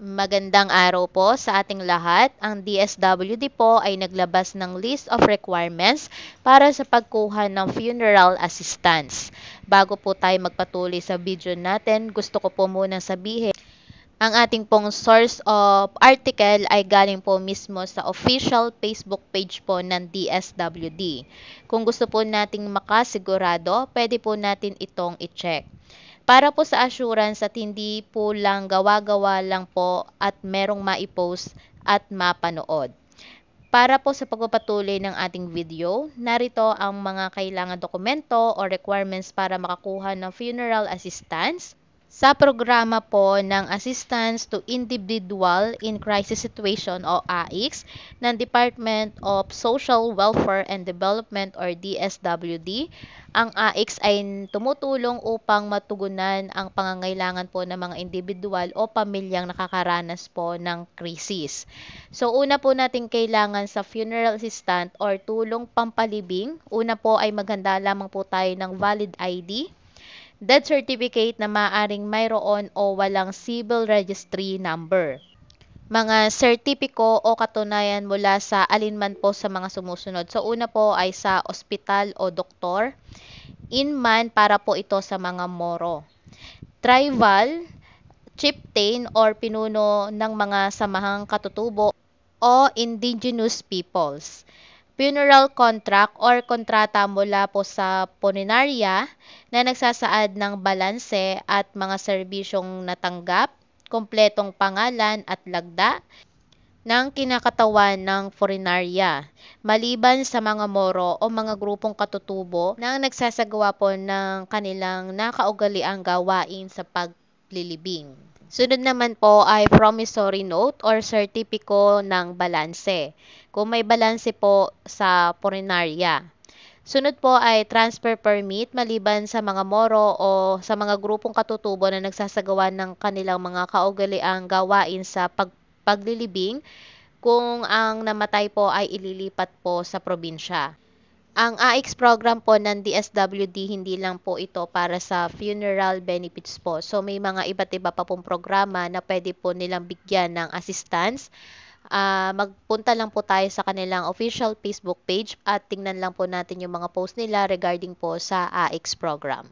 Magandang araw po sa ating lahat. Ang DSWD po ay naglabas ng list of requirements para sa pagkuha ng funeral assistance. Bago po tayo magpatuloy sa video natin, gusto ko po munang sabihin, ang ating pong source of article ay galing po mismo sa official Facebook page po ng DSWD. Kung gusto po nating makasigurado, pwede po natin itong i-check. Para po sa assurance at hindi po lang gawa-gawa lang po at merong maipost at mapanood. Para po sa pagpapatuloy ng ating video, narito ang mga kailangan dokumento o requirements para makakuha ng funeral assistance sa programa po ng Assistance to Individual in Crisis Situation o AICS ng Department of Social Welfare and Development or DSWD. Ang AICS ay tumutulong upang matugunan ang pangangailangan po ng mga individual o pamilyang nakakaranas po ng krisis. So una po natin kailangan sa funeral assistant or tulong pampalibing. Una po ay maghanda lamang po tayo ng valid ID, death certificate na maaaring mayroon o walang civil registry number, mga sertipiko o katunayan mula sa alinman po sa mga sumusunod. So una po ay sa ospital o doktor, inman para po ito sa mga moro, tribal, chieftain or pinuno ng mga samahang katutubo o indigenous peoples, funeral contract or kontrata mula po sa punerarya na nagsasaad ng balanse at mga serbisyong natanggap, kompletong pangalan at lagda ng kinakatawan ng punerarya, maliban sa mga moro o mga grupong katutubo na nagsasagawa po ng kanilang nakaugaliang gawain sa paglilibing. Sunod naman po ay promissory note or sertipiko ng balanse, kung may balanse po sa punerarya. Sunod po ay transfer permit maliban sa mga moro o sa mga grupong katutubo na nagsasagawa ng kanilang mga kaugaliang gawain sa paglilibing kung ang namatay po ay ililipat po sa probinsya. Ang AICS program po ng DSWD, hindi lang po ito para sa funeral benefits po. So may mga iba't iba pa pong programa na pwede po nilang bigyan ng assistance. Magpunta lang po tayo sa kanilang official Facebook page at tingnan lang po natin yung mga post nila regarding po sa AICS program.